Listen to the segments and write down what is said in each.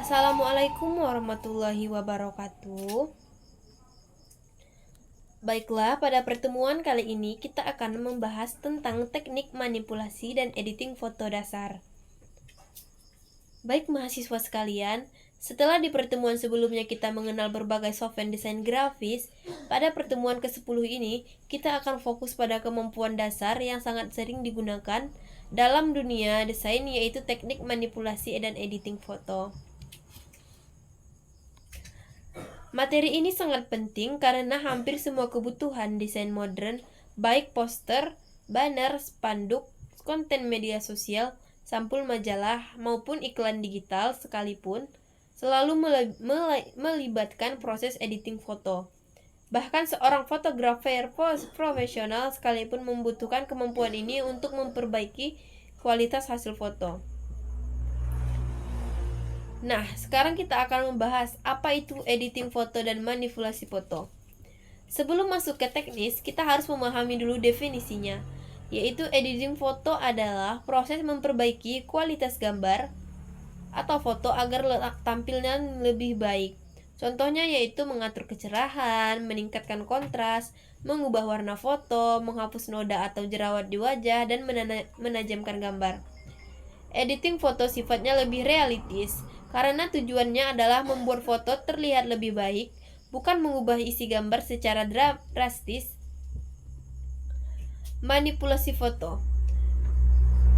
Assalamualaikum warahmatullahi wabarakatuh. Baiklah, pada pertemuan kali ini kita akan membahas tentang teknik manipulasi dan editing foto dasar. Baik mahasiswa sekalian, setelah di pertemuan sebelumnya kita mengenal berbagai software desain grafis, pada pertemuan ke-10 ini kita akan fokus pada kemampuan dasar yang sangat sering digunakan dalam dunia desain, yaitu teknik manipulasi dan editing foto. Materi ini sangat penting karena hampir semua kebutuhan desain modern, baik poster, banner, spanduk, konten media sosial, sampul majalah, maupun iklan digital sekalipun, selalu melibatkan proses editing foto. Bahkan seorang fotografer profesional sekalipun membutuhkan kemampuan ini untuk memperbaiki kualitas hasil foto. Nah, sekarang kita akan membahas apa itu editing foto dan manipulasi foto. Sebelum masuk ke teknis, kita harus memahami dulu definisinya, yaitu editing foto adalah proses memperbaiki kualitas gambar atau foto agar tampilnya lebih baik. Contohnya yaitu mengatur kecerahan, meningkatkan kontras, mengubah warna foto, menghapus noda atau jerawat di wajah, dan menajamkan gambar. Editing foto sifatnya lebih realistis, karena tujuannya adalah membuat foto terlihat lebih baik, bukan mengubah isi gambar secara drastis. Manipulasi foto.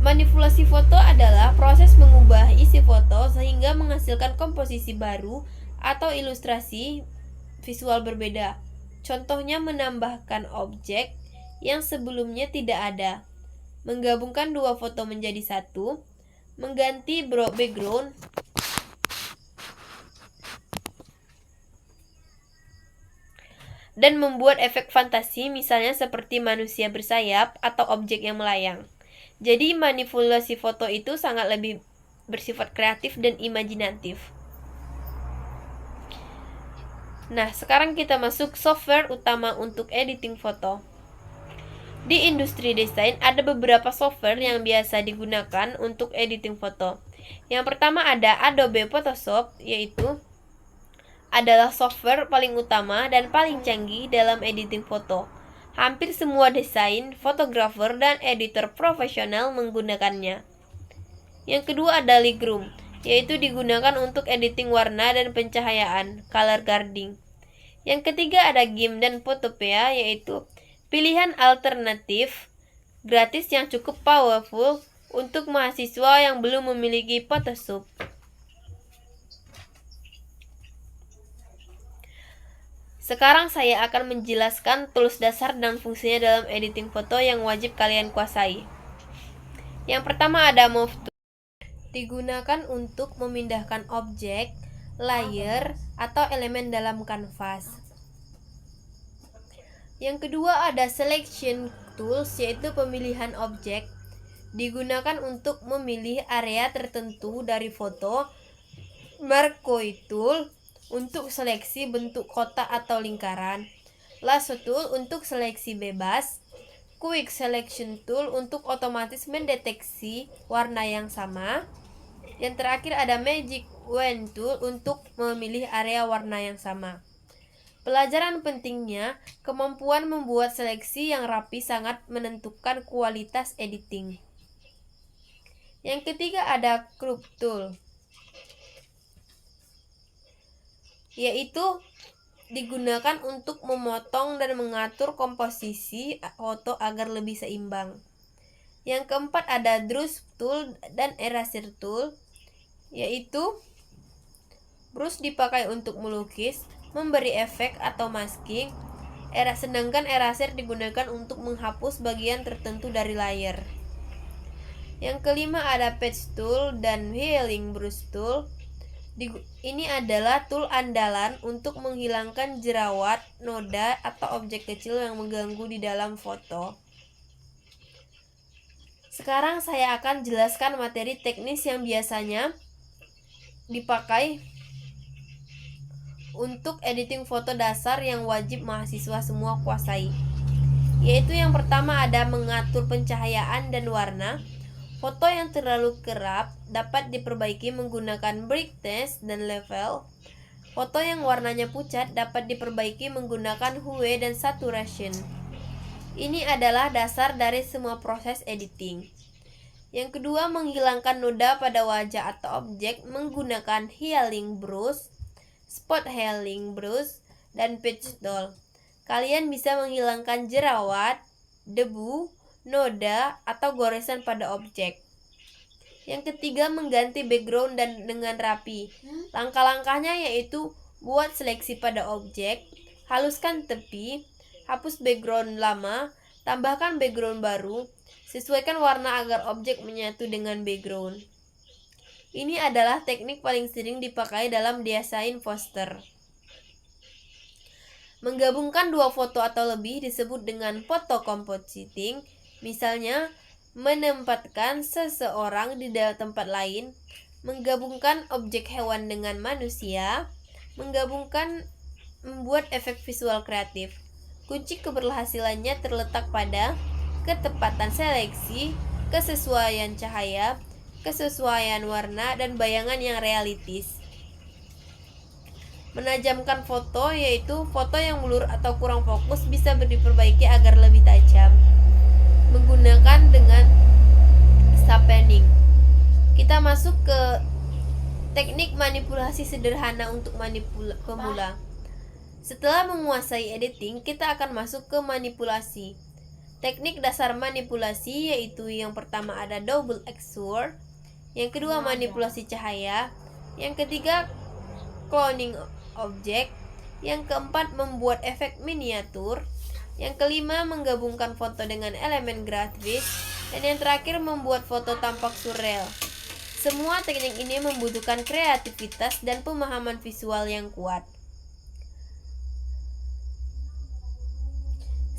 Manipulasi foto adalah proses mengubah isi foto sehingga menghasilkan komposisi baru atau ilustrasi visual berbeda. Contohnya menambahkan objek yang sebelumnya tidak ada, menggabungkan dua foto menjadi satu, mengganti background, dan membuat efek fantasi, misalnya seperti manusia bersayap atau objek yang melayang. Jadi manipulasi foto itu sangat lebih bersifat kreatif dan imajinatif. Nah, sekarang kita masuk software utama untuk editing foto. Di industri desain ada beberapa software yang biasa digunakan untuk editing foto. Yang pertama ada Adobe Photoshop, yaitu adalah software paling utama dan paling canggih dalam editing foto. Hampir semua desain, fotografer, dan editor profesional menggunakannya. Yang kedua ada Lightroom, yaitu digunakan untuk editing warna dan pencahayaan, color grading. Yang ketiga ada GIMP dan Photopea, yaitu pilihan alternatif gratis yang cukup powerful untuk mahasiswa yang belum memiliki Photoshop. Sekarang saya akan menjelaskan tools dasar dan fungsinya dalam editing foto yang wajib kalian kuasai. Yang pertama ada Move Tool. Digunakan untuk memindahkan objek, layer, atau elemen dalam kanvas. Yang kedua ada Selection Tools, yaitu pemilihan objek. Digunakan untuk memilih area tertentu dari foto. Marquee Tool untuk seleksi bentuk kotak atau lingkaran. Lasso Tool untuk seleksi bebas. Quick Selection Tool untuk otomatis mendeteksi warna yang sama. Yang terakhir ada Magic Wand Tool untuk memilih area warna yang sama. Pelajaran pentingnya, kemampuan membuat seleksi yang rapi sangat menentukan kualitas editing. Yang ketiga ada Crop Tool, yaitu digunakan untuk memotong dan mengatur komposisi foto agar lebih seimbang. Yang keempat ada Brush Tool dan Eraser Tool, yaitu brush dipakai untuk melukis, memberi efek atau masking, sedangkan eraser digunakan untuk menghapus bagian tertentu dari layer. Yang kelima ada Patch Tool dan Healing Brush Tool. Ini adalah tool andalan untuk menghilangkan jerawat, noda, atau objek kecil yang mengganggu di dalam foto. Sekarang saya akan jelaskan materi teknis yang biasanya dipakai untuk editing foto dasar yang wajib mahasiswa semua kuasai. Yaitu yang pertama ada mengatur pencahayaan dan warna. Foto yang terlalu kerap dapat diperbaiki menggunakan brightness dan level. Foto yang warnanya pucat dapat diperbaiki menggunakan hue dan saturation. Ini adalah dasar dari semua proses editing. Yang kedua, menghilangkan noda pada wajah atau objek menggunakan healing brush, spot healing brush, dan patch tool. Kalian bisa menghilangkan jerawat, debu, noda, atau goresan pada objek. Yang ketiga, mengganti background dan dengan rapi. Langkah-langkahnya yaitu buat seleksi pada objek, haluskan tepi, hapus background lama, tambahkan background baru, sesuaikan warna agar objek menyatu dengan background. Ini adalah teknik paling sering dipakai dalam desain poster. Menggabungkan dua foto atau lebih disebut dengan foto compositing. Misalnya, menempatkan seseorang di tempat lain, menggabungkan objek hewan dengan manusia, membuat efek visual kreatif. Kunci keberhasilannya terletak pada ketepatan seleksi, kesesuaian cahaya, kesesuaian warna, dan bayangan yang realistis. Menajamkan foto, yaitu foto yang blur atau kurang fokus bisa diperbaiki agar lebih tajam menggunakan dengan sharpening. Kita masuk ke teknik manipulasi sederhana untuk pemula. Setelah menguasai editing, kita akan masuk ke manipulasi. Teknik dasar manipulasi yaitu yang pertama ada double exposure, yang kedua manipulasi cahaya, yang ketiga cloning objek, yang keempat membuat efek miniatur, yang kelima menggabungkan foto dengan elemen grafis, dan yang terakhir membuat foto tampak surreal. Semua teknik ini membutuhkan kreativitas dan pemahaman visual yang kuat.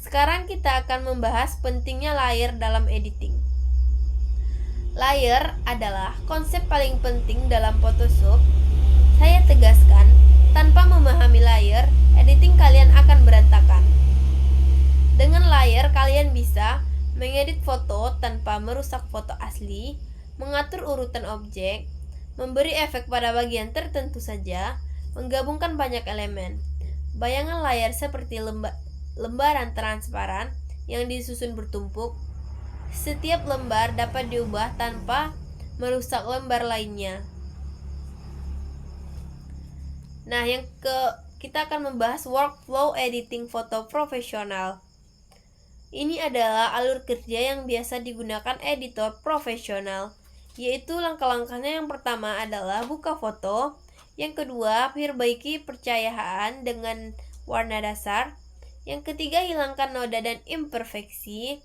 Sekarang kita akan membahas pentingnya layer dalam editing. Layer adalah konsep paling penting dalam Photoshop. Saya tegaskan, tanpa memahami layer, editing kalian akan berantakan. Dengan layer, kalian bisa mengedit foto tanpa merusak foto asli, mengatur urutan objek, memberi efek pada bagian tertentu saja, menggabungkan banyak elemen. Bayangan layar seperti lembaran transparan yang disusun bertumpuk. Setiap lembar dapat diubah tanpa merusak lembar lainnya. Nah, kita akan membahas workflow editing foto profesional. Ini adalah alur kerja yang biasa digunakan editor profesional, yaitu langkah-langkahnya. Yang pertama adalah buka foto, yang kedua perbaiki pencahayaan dengan warna dasar, yang ketiga hilangkan noda dan imperfeksi,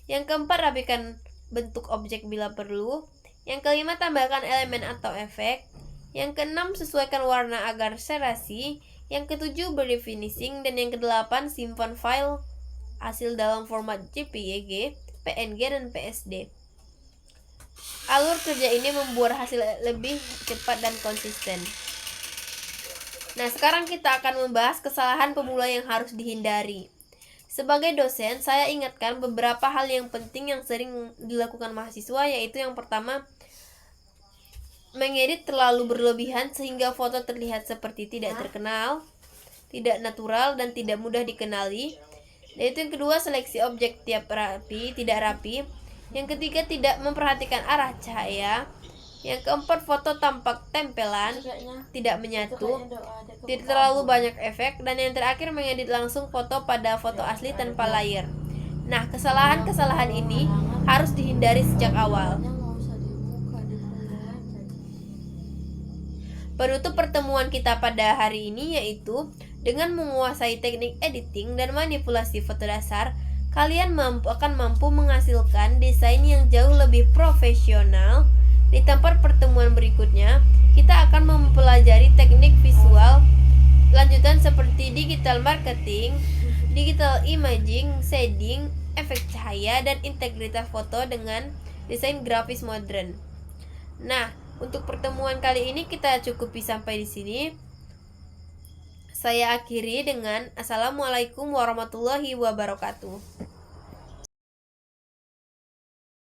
yang keempat rapikan bentuk objek bila perlu, yang kelima tambahkan elemen atau efek, yang keenam sesuaikan warna agar serasi, yang ketujuh beri finishing, dan yang kedelapan simpan file hasil dalam format JPG, PNG, dan PSD. Alur kerja ini membuat hasil lebih cepat dan konsisten. Nah, sekarang kita akan membahas kesalahan pemula yang harus dihindari. Sebagai dosen, saya ingatkan beberapa hal yang penting yang sering dilakukan mahasiswa, yaitu yang pertama, mengedit terlalu berlebihan sehingga foto terlihat seperti tidak terkenal, tidak natural, dan tidak mudah dikenali. Yaitu yang kedua, seleksi objek tidak rapi. Yang ketiga, tidak memperhatikan arah cahaya. Yang keempat, foto tampak tempelan, tidak menyatu, tidak terlalu banyak efek. Dan yang terakhir, mengedit langsung foto pada foto asli tanpa layer. Nah, kesalahan-kesalahan ini harus dihindari sejak awal. Penutup pertemuan kita pada hari ini yaitu, dengan menguasai teknik editing dan manipulasi foto dasar, kalian akan mampu menghasilkan desain yang jauh lebih profesional. Di tempat pertemuan berikutnya, kita akan mempelajari teknik visual lanjutan seperti digital marketing, digital imaging, shading, efek cahaya, dan integritas foto dengan desain grafis modern. Nah, untuk pertemuan kali ini kita cukupi sampai di sini. Saya akhiri dengan Assalamualaikum warahmatullahi wabarakatuh.